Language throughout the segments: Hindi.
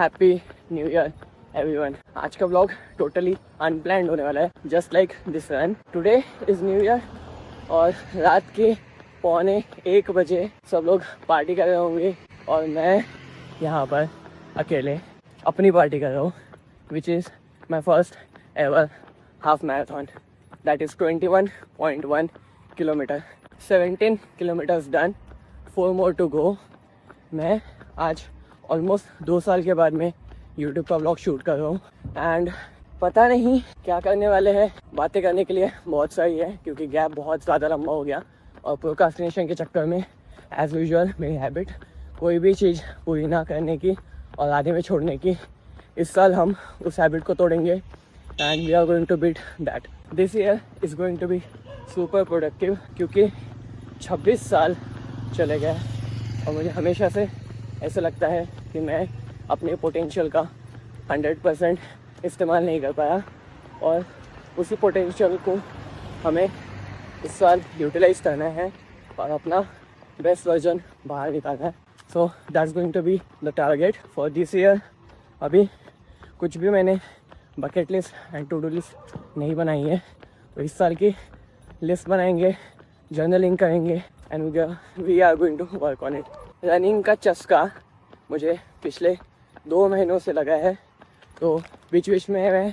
Happy new year everyone. आज का व्लॉग टोटली अनप्लैंड होने वाला है, just like this run. Today is new year और रात के 1:45 सब लोग पार्टी कर रहे होंगे और मैं यहाँ पर अकेले अपनी पार्टी कर रहा हूँ, which is my first ever half marathon. That is 21.1 kilometre, 17 kilometres done, 4 more to go. मैं आज ऑलमोस्ट 2 साल के बाद में यूट्यूब का व्लॉग शूट कर रहा हूँ एंड पता नहीं क्या करने वाले हैं। बातें करने के लिए बहुत सारी है क्योंकि गैप बहुत ज़्यादा लंबा हो गया और प्रोक्रास्टिनेशन के चक्कर में एज़ यूजुअल मेरी हैबिट कोई भी चीज़ पूरी ना करने की और आधे में छोड़ने की। इस साल हम उस हैबिट को तोड़ेंगे and we are going to beat that. This year is going to be super productive क्योंकि 26 साल चले गए और मुझे हमेशा से ऐसा लगता है कि मैं अपने पोटेंशियल का 100% इस्तेमाल नहीं कर पाया और उसी पोटेंशियल को हमें इस साल यूटिलाइज करना है और अपना बेस्ट वर्जन बाहर निकालना है। So that's going to be the target for this year. अभी कुछ भी मैंने bucket list and to do list नहीं बनाई है, तो इस साल की लिस्ट बनाएंगे, जर्नलिंग करेंगे and we are going to work on it. Running का चस्का मुझे पिछले 2 महीनों से लगा है, तो बीच में मैं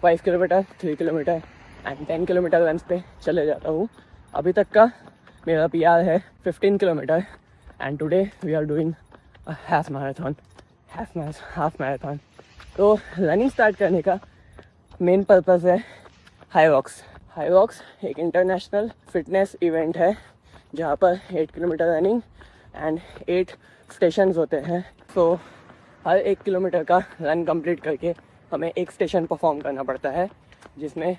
5 kilometre, 3 kilometre and 10 kilometre run पे चले जाता हूँ। अभी तक का मेरा PR है 15 kilometre and today we are doing half marathon. तो रनिंग स्टार्ट करने का मेन पर्पस है हाईवॉक्स एक इंटरनेशनल फिटनेस इवेंट है जहाँ पर 8 किलोमीटर रनिंग एंड 8 स्टेशंस होते हैं। तो हर 1 किलोमीटर का रन कंप्लीट करके हमें एक स्टेशन परफॉर्म करना पड़ता है, जिसमें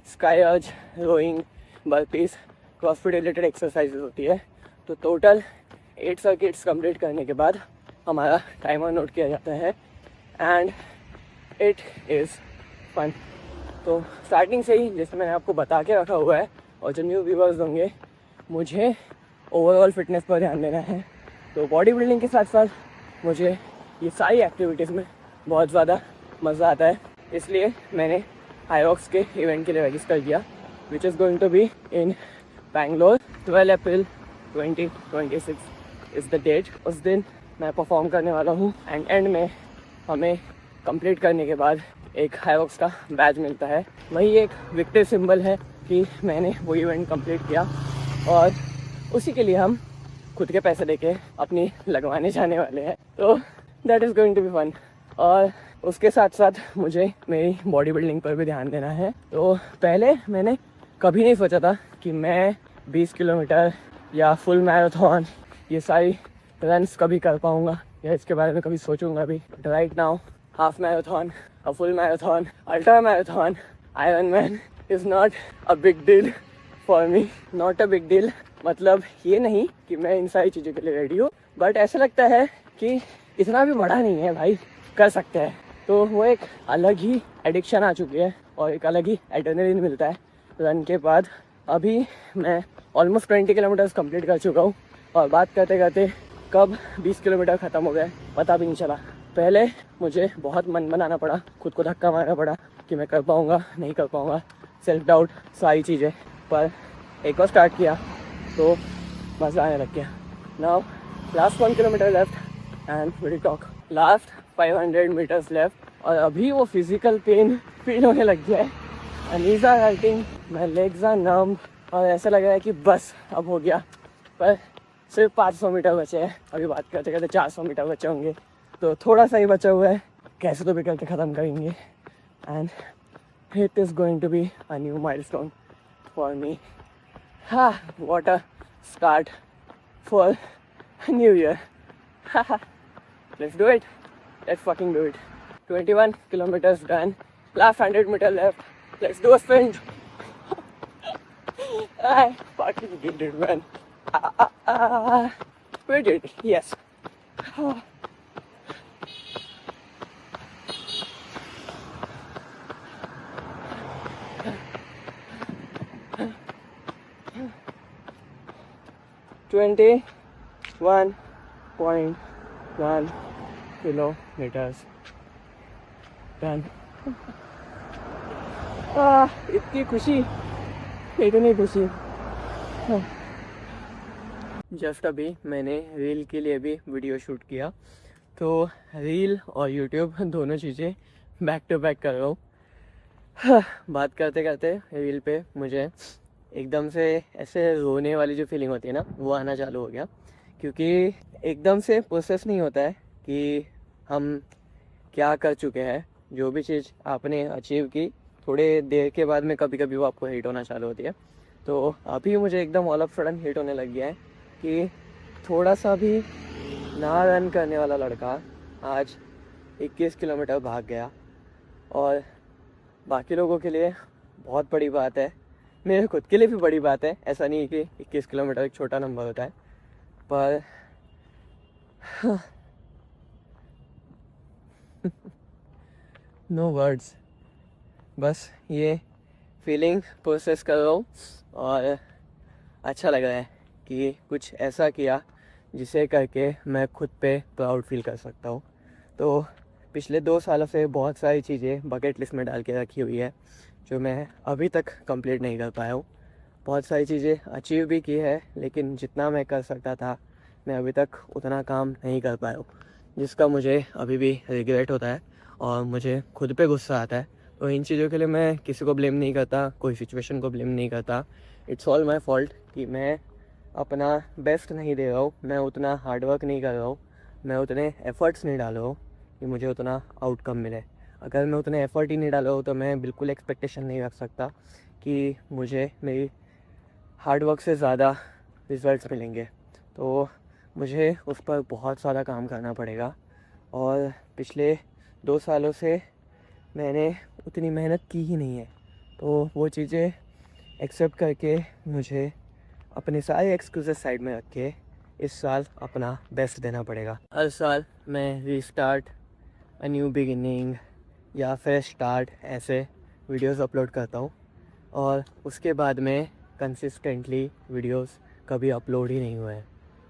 ski erg, rowing, burpees, CrossFit related exercises होती है। तो टोटल 8 सर्किट्स कंप्लीट करने के बाद हमारा टाइमर नोट किया जाता है एंड इट इज़ फन। तो स्टार्टिंग से ही जैसे मैंने आपको बता के रखा हुआ है और जो न्यू व्यूवर्स होंगे, मुझे ओवरऑल फिटनेस पर ध्यान देना है। तो बॉडी बिल्डिंग के साथ साथ मुझे ये सारी एक्टिविटीज़ में बहुत ज़्यादा मज़ा आता है, इसलिए मैंने हाईवॉक्स के इवेंट के लिए रजिस्टर किया, which is going to be in Bangalore. 12 April 2026 is the date. उस दिन मैं परफॉर्म करने वाला हूँ एंड एंड में हमें कंप्लीट करने के बाद एक हाईवॉक्स का बैज मिलता है। वही एक विक्ट्री सिंबल है कि मैंने वो इवेंट कंप्लीट किया और उसी के लिए हम खुद के पैसे देके अपनी लगवाने जाने वाले हैं। तो that is going to be fun. और उसके साथ साथ मुझे मेरी बॉडी बिल्डिंग पर भी ध्यान देना है। तो पहले मैंने कभी नहीं सोचा था कि मैं 20 किलोमीटर या फुल मैराथन ये सारी रन्स कभी कर पाऊँगा या इसके बारे में कभी सोचूंगा भी। But right now half marathon, a full marathon, ultra marathon, iron man is not a big deal for me. Not a big deal मतलब ये नहीं कि मैं इन सारी चीज़ों के लिए रेडी हूँ, बट ऐसा लगता है कि इतना भी बड़ा नहीं है भाई, कर सकते हैं। तो वो एक अलग ही एडिक्शन आ चुकी है और एक अलग ही एड्रेनलिन मिलता है रन के बाद। अभी मैं ऑलमोस्ट 20 किलोमीटर्स कंप्लीट कर चुका हूँ और बात करते करते कब 20 किलोमीटर ख़त्म हो गया पता भी नहीं चला। पहले मुझे बहुत मन बनाना पड़ा, खुद को धक्का मारना पड़ा कि मैं कर पाऊँगा नहीं कर पाऊँगा, सेल्फ डाउट, सारी चीज़ें। पर एक बार स्टार्ट किया तो मज़ा आने लग गया। Now last 1 kilometre left and will talk. Last 500 metres left और अभी वो फिजिकल पेन फील होने लग गया है। Knees are hurting, my legs are numb और ऐसा लग रहा है कि बस अब हो गया। पर सिर्फ 500 मीटर बचे हैं। अभी बात करते करते 400 मीटर बचे होंगे, तो थोड़ा सा ही बचा हुआ है, कैसे तो भी करके ख़त्म करेंगे and it is going to be a new milestone for me. What a start for a new year. Let's do it. Let's fucking do it. 21 kilometers done. Last 100 meter left. Let's do a sprint. I fucking did it, man. We did it. Yes. 21.1 kilometres done. इतनी खुशी, इतनी खुशी। जस्ट अभी मैंने रील के लिए भी वीडियो शूट किया, तो रील और यूट्यूब दोनों चीज़ें बैक टू बैक कर रहा हूँ। बात करते करते रील पे मुझे एकदम से ऐसे रोने वाली जो फीलिंग होती है ना, वो आना चालू हो गया, क्योंकि एकदम से प्रोसेस नहीं होता है कि हम क्या कर चुके हैं। जो भी चीज़ आपने अचीव की, थोड़े देर के बाद में कभी कभी वो आपको हिट होना चालू होती है। तो अभी मुझे एकदम ऑल ऑफ सडन हिट होने लग गया है कि थोड़ा सा भी ना रन करने वाला लड़का आज 21 किलोमीटर भाग गया। और बाकी लोगों के लिए बहुत बड़ी बात है, मेरे खुद के लिए भी बड़ी बात है। ऐसा नहीं है कि 21 किलोमीटर एक छोटा नंबर होता है, पर नो वर्ड्स। बस ये फीलिंग प्रोसेस कर रहा हूँ और अच्छा लग रहा है कि कुछ ऐसा किया जिसे करके मैं खुद पे प्राउड फील कर सकता हूँ। तो पिछले 2 सालों से बहुत सारी चीज़ें बकेट लिस्ट में डाल के रखी हुई है जो मैं अभी तक कंप्लीट नहीं कर पाया हूँ। बहुत सारी चीज़ें अचीव भी की है, लेकिन जितना मैं कर सकता था मैं अभी तक उतना काम नहीं कर पाया हूँ, जिसका मुझे अभी भी रिग्रेट होता है और मुझे खुद पे गुस्सा आता है। तो इन चीज़ों के लिए मैं किसी को ब्लेम नहीं करता, कोई सिचुएशन को ब्लेम नहीं करता। इट्स ऑल माई फॉल्ट कि मैं अपना बेस्ट नहीं दे रहा हूँ, मैं उतना हार्डवर्क नहीं कर रहा हूँ, मैं उतने एफ़र्ट्स नहीं डाल रहा हूँ कि मुझे उतना आउटकम मिले। अगर मैं उतने एफ़र्ट ही नहीं डाल रहा हूँ तो मैं बिल्कुल एक्सपेक्टेशन नहीं रख सकता कि मुझे मेरी हार्डवर्क से ज़्यादा रिज़ल्ट्स मिलेंगे। तो मुझे उस पर बहुत सारा काम करना पड़ेगा। और पिछले 2 सालों से मैंने उतनी मेहनत की ही नहीं है, तो वो चीज़ें एक्सेप्ट करके मुझे अपने सारे एक्सक्यूज़ेस साइड में रख के इस साल अपना बेस्ट देना पड़ेगा। हर साल मैं रीस्टार्ट, अ न्यू बिगिनिंग या फ्रेश स्टार्ट ऐसे वीडियोस अपलोड करता हूँ और उसके बाद में कंसिस्टेंटली वीडियोस कभी अपलोड ही नहीं हुए हैं।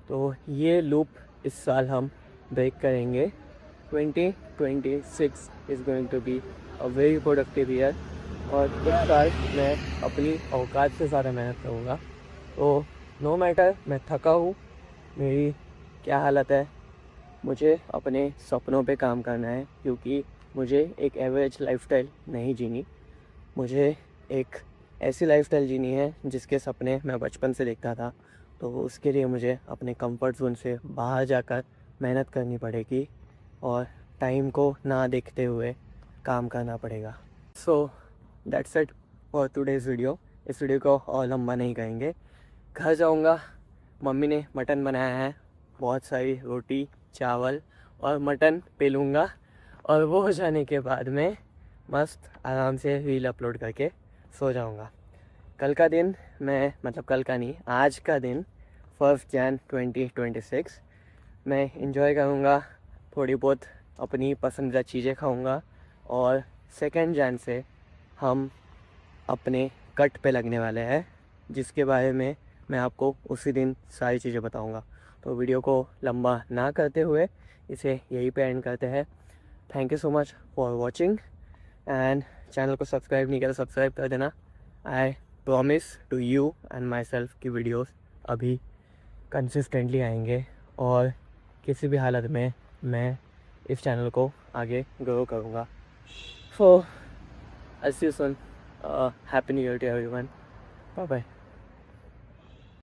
तो ये लूप इस साल हम ब्रेक करेंगे। 2026 is going to be a very productive year और इस साल मैं अपनी औकात से ज़्यादा मेहनत करूँगा। तो नो मैटर मैं थका हूँ, मेरी क्या हालत है, मुझे अपने सपनों पे काम करना है, क्योंकि मुझे एक एवरेज लाइफस्टाइल नहीं जीनी। मुझे एक ऐसी लाइफस्टाइल जीनी है जिसके सपने मैं बचपन से देखता था। तो उसके लिए मुझे अपने कंफर्ट जोन से बाहर जाकर मेहनत करनी पड़ेगी और टाइम को ना देखते हुए काम करना पड़ेगा। So that's it for today's video. इस वीडियो को और लंबा नहीं करेंगे। घर जाऊंगा, मम्मी ने मटन बनाया है, बहुत सारी रोटी चावल और मटन पे लूँगा और वो हो जाने के बाद में मस्त आराम से रील अपलोड करके सो जाऊंगा। कल का दिन मैं, मतलब कल का नहीं, आज का दिन 1 जन 2026 मैं इंजॉय करूंगा, थोड़ी बहुत अपनी पसंदीदा चीज़ें खाऊंगा और 2 जन से हम अपने कट पे लगने वाले हैं, जिसके बारे में मैं आपको उसी दिन सारी चीज़ें बताऊंगा। तो वीडियो को लंबा ना करते हुए इसे यहीं पे एंड करते हैं। Thank you so much for watching and channel को सब्सक्राइब नहीं किया तो सब्सक्राइब कर देना। I promise to you and myself की वीडियोज़ अभी कंसिस्टेंटली आएंगे और किसी भी हालत में मैं इस चैनल को आगे ग्रो करूँगा। So I see you soon. Happy new year to everyone. Bye bye.